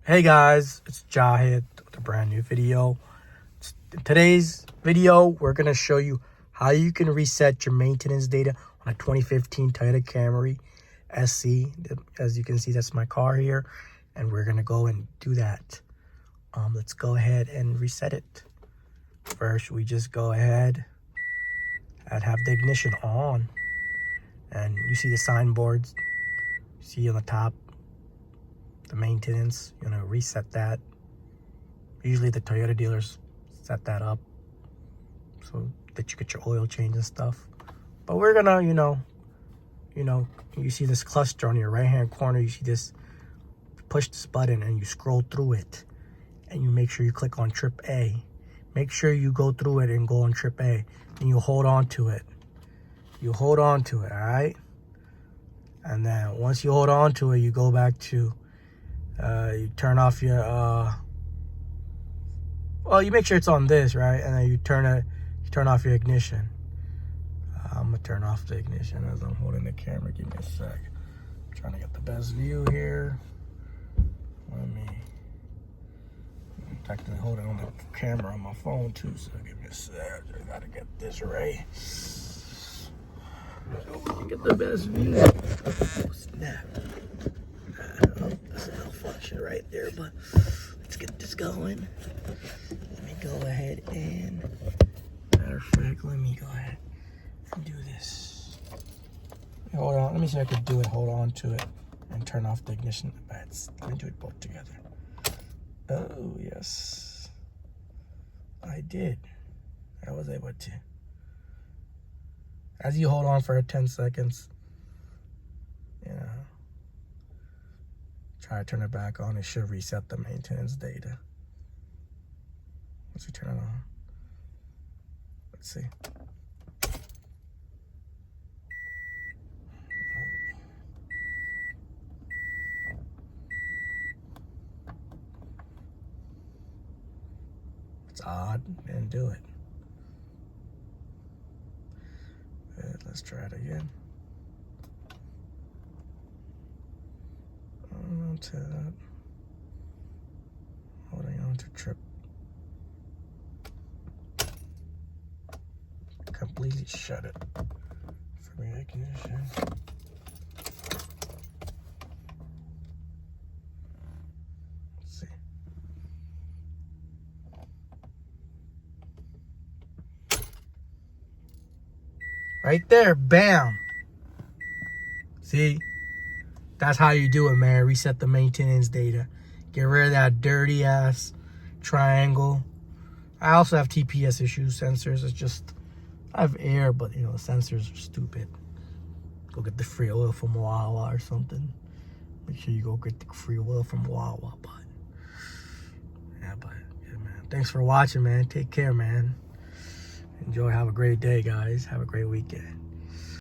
Hey guys, it's Jahid with a brand new video. In today's video, we're going to show you how you can reset your maintenance data on a 2015 Toyota Camry SC. As you can see, that's my car here, and we're going to go and do that. Let's go ahead and reset it. First, we just go ahead and have the ignition on, and you see the signboards. See on the top, the maintenance. You're gonna reset that. Usually the Toyota dealers set that up so that you get your oil change and stuff. But we're gonna, you see this cluster on your right hand corner. You see this, push this button and you scroll through it, and you make sure you click on trip A. Make sure you go through it and go on trip A, and you hold on to it. You hold on to it, all right? And then once you hold on to it, you go back to you turn off your you make sure it's on this, right? And then you turn off your ignition. I'm gonna turn off the ignition as I'm holding the camera. Give me a sec. I'm trying to get the best view here. Let me, I'm technically holding on the camera on my phone too, so give me a sec. I gotta get this right so we can get the best view. Oh snap. This is malfunction right there, but let's get this going. Let me go ahead and, matter of fact, let me go ahead and do this. Hold on, let me see if I can do it. Hold on to it and turn off the ignition. Let me do it both together. Oh, yes. I did. I was able to. As you hold on for 10 seconds, try to turn it back on. It should reset the maintenance data. Once we turn it on, let's see. It's odd. Didn't do it. Let's try it again. Holding on to trip. Completely shut it from your ignition. Let's see. Right there, bam. See? That's how you do it, man. Reset the maintenance data. Get rid of that dirty ass triangle. I also have TPS issues, sensors. It's just, I have air, but the sensors are stupid. Go get the free oil from Wawa or something. Make sure you go get the free oil from Wawa. But yeah, man. Thanks for watching, man. Take care, man. Enjoy. Have a great day, guys. Have a great weekend.